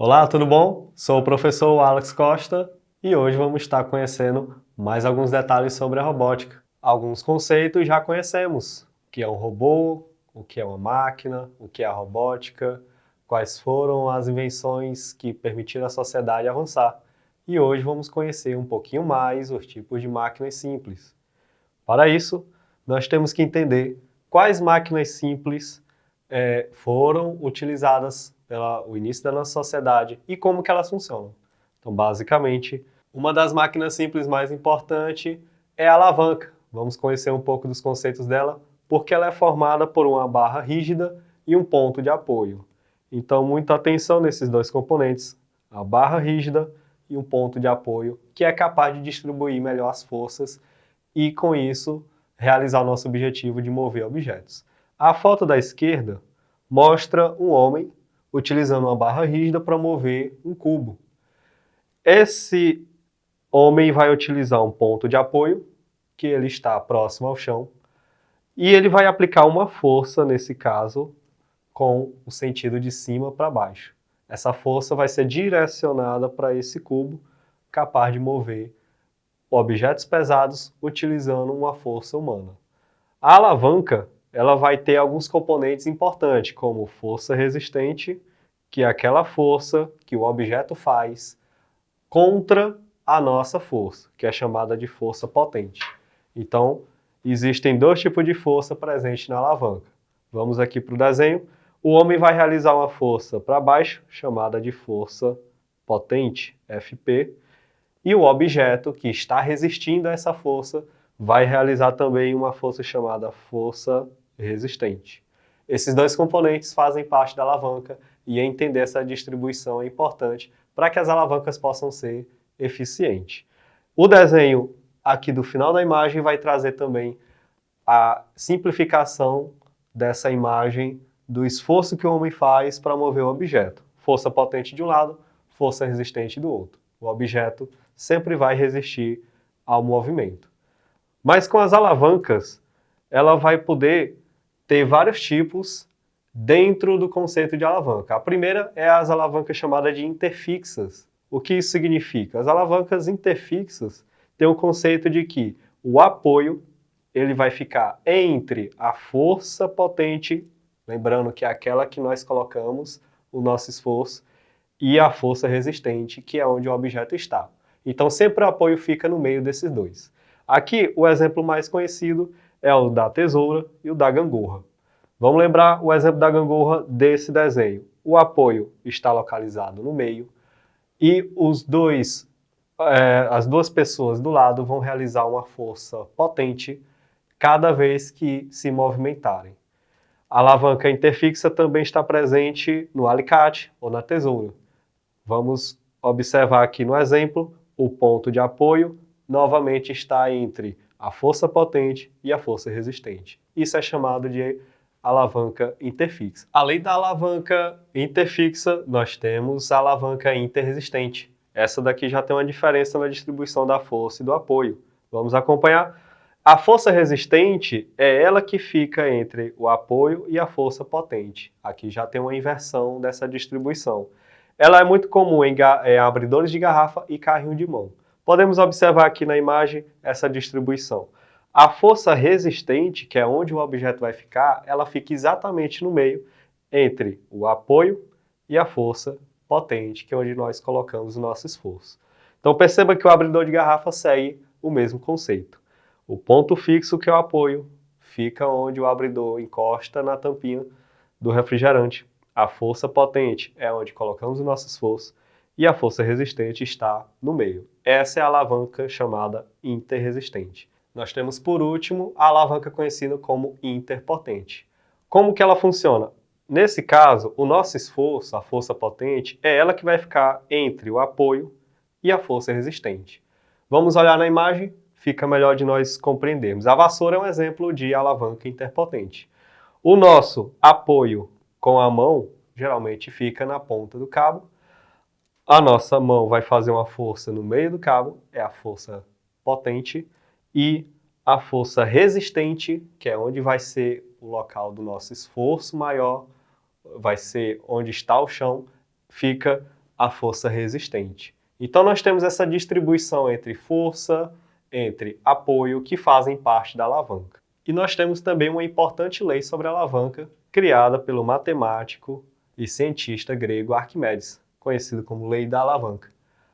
Olá, tudo bom? Sou o professor Alex Costa e hoje vamos estar conhecendo mais alguns detalhes sobre a robótica. Alguns conceitos já conhecemos, o que é um robô, o que é uma máquina, o que é a robótica, quais foram as invenções que permitiram à sociedade avançar. E hoje vamos conhecer um pouquinho mais os tipos de máquinas simples. Para isso, nós temos que entender quais máquinas simples foram utilizadas pelo início da nossa sociedade e como que elas funcionam. Então, basicamente, uma das máquinas simples mais importantes é a alavanca. Vamos conhecer um pouco dos conceitos dela, porque ela é formada por uma barra rígida e um ponto de apoio. Então, muita atenção nesses dois componentes, a barra rígida e um ponto de apoio, que é capaz de distribuir melhor as forças e, com isso, realizar o nosso objetivo de mover objetos. A foto da esquerda mostra um homem utilizando uma barra rígida para mover um cubo. Esse homem vai utilizar um ponto de apoio, que ele está próximo ao chão, e ele vai aplicar uma força, nesse caso, com o sentido de cima para baixo. Essa força vai ser direcionada para esse cubo, capaz de mover objetos pesados utilizando uma força humana. A alavanca, ela vai ter alguns componentes importantes, como força resistente, que é aquela força que o objeto faz contra a nossa força, que é chamada de força potente. Então, existem dois tipos de força presentes na alavanca. Vamos aqui para o desenho. O homem vai realizar uma força para baixo, chamada de força potente, FP, e o objeto que está resistindo a essa força vai realizar também uma força chamada força resistente. Esses dois componentes fazem parte da alavanca e entender essa distribuição é importante para que as alavancas possam ser eficientes. O desenho aqui do final da imagem vai trazer também a simplificação dessa imagem do esforço que o homem faz para mover o objeto. Força potente de um lado, força resistente do outro. O objeto sempre vai resistir ao movimento. Mas com as alavancas, ela vai poder ter vários tipos dentro do conceito de alavanca. A primeira é as alavancas chamadas de interfixas. O que isso significa? As alavancas interfixas têm o conceito de que o apoio ele vai ficar entre a força potente, lembrando que é aquela que nós colocamos o nosso esforço, e a força resistente, que é onde o objeto está. Então sempre o apoio fica no meio desses dois. Aqui o exemplo mais conhecido é o da tesoura e o da gangorra. Vamos lembrar o exemplo da gangorra desse desenho. O apoio está localizado no meio e as duas pessoas do lado vão realizar uma força potente cada vez que se movimentarem. A alavanca interfixa também está presente no alicate ou na tesoura. Vamos observar aqui no exemplo, o ponto de apoio novamente está entre a força potente e a força resistente. Isso é chamado de alavanca interfixa. Além da alavanca interfixa, nós temos a alavanca interresistente. Essa daqui já tem uma diferença na distribuição da força e do apoio. Vamos acompanhar? A força resistente é ela que fica entre o apoio e a força potente. Aqui já tem uma inversão dessa distribuição. Ela é muito comum em abridores de garrafa e carrinho de mão. Podemos observar aqui na imagem essa distribuição. A força resistente, que é onde o objeto vai ficar, ela fica exatamente no meio entre o apoio e a força potente, que é onde nós colocamos o nosso esforço. Então perceba que o abridor de garrafa segue o mesmo conceito. O ponto fixo, que é o apoio, fica onde o abridor encosta na tampinha do refrigerante. A força potente é onde colocamos o nosso esforço e a força resistente está no meio. Essa é a alavanca chamada interresistente. Nós temos, por último, a alavanca conhecida como interpotente. Como que ela funciona? Nesse caso, o nosso esforço, a força potente, é ela que vai ficar entre o apoio e a força resistente. Vamos olhar na imagem, fica melhor de nós compreendermos. A vassoura é um exemplo de alavanca interpotente. O nosso apoio com a mão, geralmente fica na ponta do cabo. A nossa mão vai fazer uma força no meio do cabo, é a força potente, e a força resistente, que é onde vai ser o local do nosso esforço maior, vai ser onde está o chão, fica a força resistente. Então nós temos essa distribuição entre força, entre apoio, que fazem parte da alavanca. E nós temos também uma importante lei sobre a alavanca, criada pelo matemático e cientista grego Arquimedes, conhecido como Lei da Alavanca.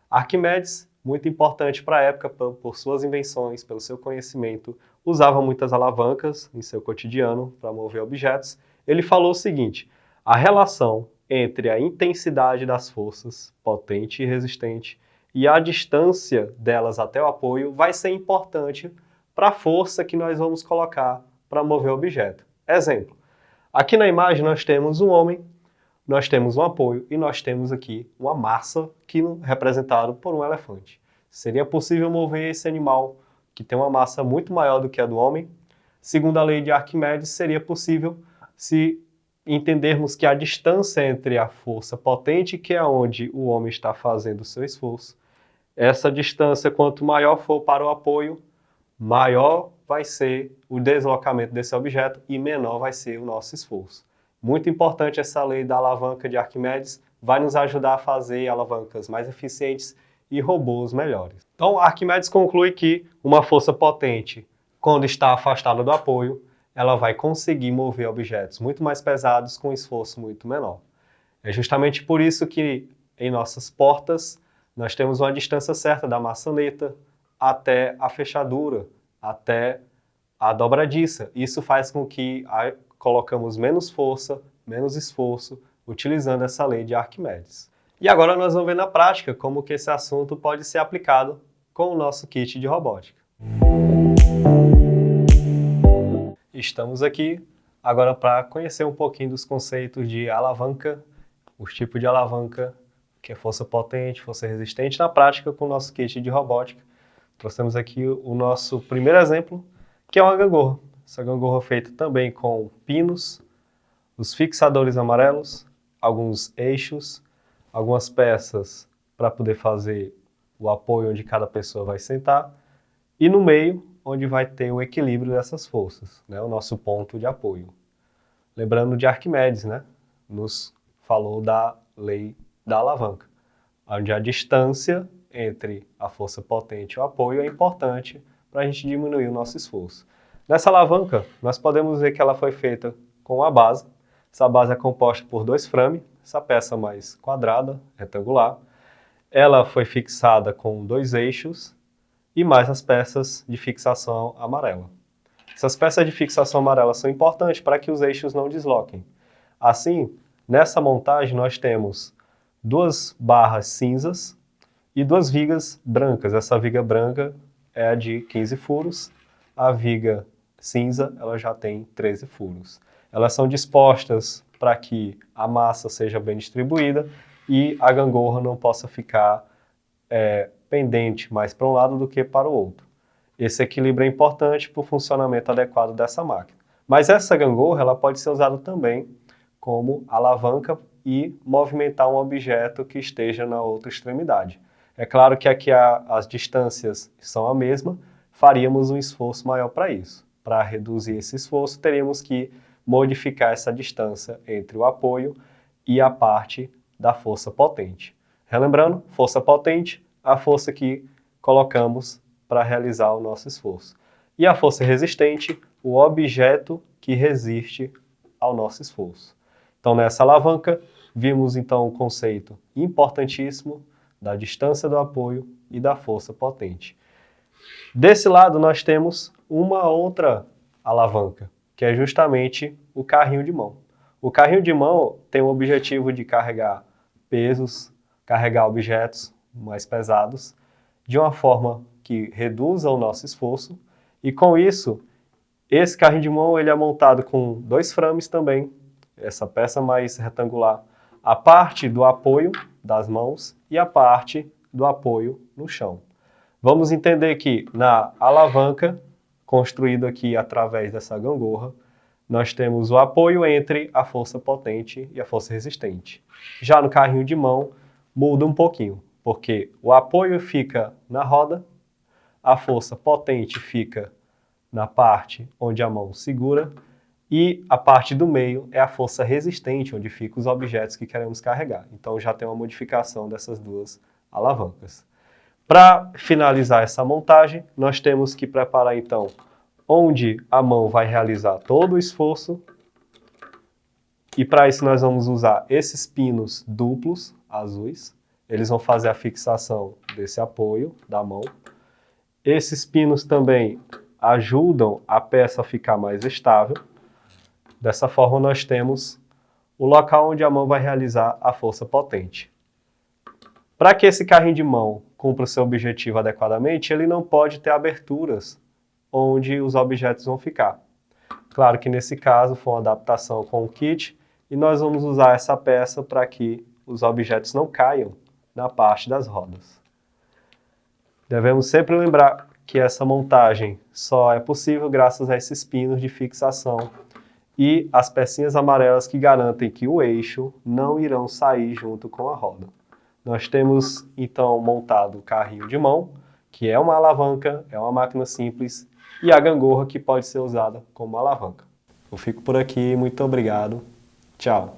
Arquimedes, muito importante para a época por suas invenções, pelo seu conhecimento, usava muitas alavancas em seu cotidiano para mover objetos. Ele falou o seguinte: a relação entre a intensidade das forças, potente e resistente, e a distância delas até o apoio vai ser importante para a força que nós vamos colocar para mover o objeto. Exemplo, aqui na imagem nós temos um homem, nós temos um apoio e nós temos aqui uma massa representada por um elefante. Seria possível mover esse animal que tem uma massa muito maior do que a do homem? Segundo a lei de Arquimedes, seria possível se entendermos que a distância entre a força potente, que é onde o homem está fazendo o seu esforço, essa distância, quanto maior for para o apoio, maior vai ser o deslocamento desse objeto e menor vai ser o nosso esforço. Muito importante essa lei da alavanca de Arquimedes, vai nos ajudar a fazer alavancas mais eficientes e robôs melhores. Então, Arquimedes conclui que uma força potente, quando está afastada do apoio, ela vai conseguir mover objetos muito mais pesados com esforço muito menor. É justamente por isso que em nossas portas nós temos uma distância certa da maçaneta até a fechadura, até a dobradiça. Isso faz com que colocamos menos força, menos esforço, utilizando essa lei de Arquimedes. E agora nós vamos ver na prática como que esse assunto pode ser aplicado com o nosso kit de robótica. Estamos aqui agora para conhecer um pouquinho dos conceitos de alavanca, os tipos de alavanca, que é força potente, força resistente, na prática com o nosso kit de robótica. Trouxemos aqui o nosso primeiro exemplo, que é uma gangorra. Essa gangorra feita também com pinos, os fixadores amarelos, alguns eixos, algumas peças para poder fazer o apoio onde cada pessoa vai sentar, e no meio, onde vai ter o equilíbrio dessas forças, né? O nosso ponto de apoio. Lembrando de Arquimedes, né? Nos falou da lei da alavanca, onde a distância entre a força potente e o apoio é importante para a gente diminuir o nosso esforço. Nessa alavanca, nós podemos ver que ela foi feita com a base. Essa base é composta por 2 frames, essa peça mais quadrada, retangular. Ela foi fixada com 2 eixos e mais as peças de fixação amarela. Essas peças de fixação amarela são importantes para que os eixos não desloquem. Assim, nessa montagem nós temos 2 barras cinzas e 2 vigas brancas. Essa viga branca é a de 15 furos, a viga cinza ela já tem 13 furos. Elas são dispostas para que a massa seja bem distribuída e a gangorra não possa ficar pendente mais para um lado do que para o outro. Esse equilíbrio é importante para o funcionamento adequado dessa máquina. Mas essa gangorra ela pode ser usada também como alavanca e movimentar um objeto que esteja na outra extremidade. É claro que aqui as distâncias são a mesma, faríamos um esforço maior para isso. Para reduzir esse esforço, teríamos que modificar essa distância entre o apoio e a parte da força potente. Relembrando, força potente, a força que colocamos para realizar o nosso esforço. E a força resistente, o objeto que resiste ao nosso esforço. Então, nessa alavanca, vimos então o conceito importantíssimo da distância do apoio e da força potente. Desse lado, nós temos uma outra alavanca, que é justamente o carrinho de mão. O carrinho de mão tem o objetivo de carregar pesos, carregar objetos mais pesados, de uma forma que reduza o nosso esforço, e com isso, esse carrinho de mão ele é montado com 2 frames também, essa peça mais retangular, a parte do apoio das mãos e a parte do apoio no chão. Vamos entender que na alavanca, construída aqui através dessa gangorra, nós temos o apoio entre a força potente e a força resistente. Já no carrinho de mão, muda um pouquinho, porque o apoio fica na roda, a força potente fica na parte onde a mão segura E a parte do meio é a força resistente, onde ficam os objetos que queremos carregar. Então já tem uma modificação dessas duas alavancas. Para finalizar essa montagem, nós temos que preparar então onde a mão vai realizar todo o esforço. E para isso nós vamos usar esses pinos duplos, azuis. Eles vão fazer a fixação desse apoio da mão. Esses pinos também ajudam a peça a ficar mais estável. Dessa forma nós temos o local onde a mão vai realizar a força potente. Para que esse carrinho de mão cumpra o seu objetivo adequadamente, ele não pode ter aberturas onde os objetos vão ficar. Claro que nesse caso foi uma adaptação com o kit e nós vamos usar essa peça para que os objetos não caiam na parte das rodas. Devemos sempre lembrar que essa montagem só é possível graças a esses pinos de fixação e as pecinhas amarelas que garantem que o eixo não irão sair junto com a roda. Nós temos então montado o carrinho de mão, que é uma alavanca, é uma máquina simples, e a gangorra que pode ser usada como alavanca. Eu fico por aqui, muito obrigado, tchau!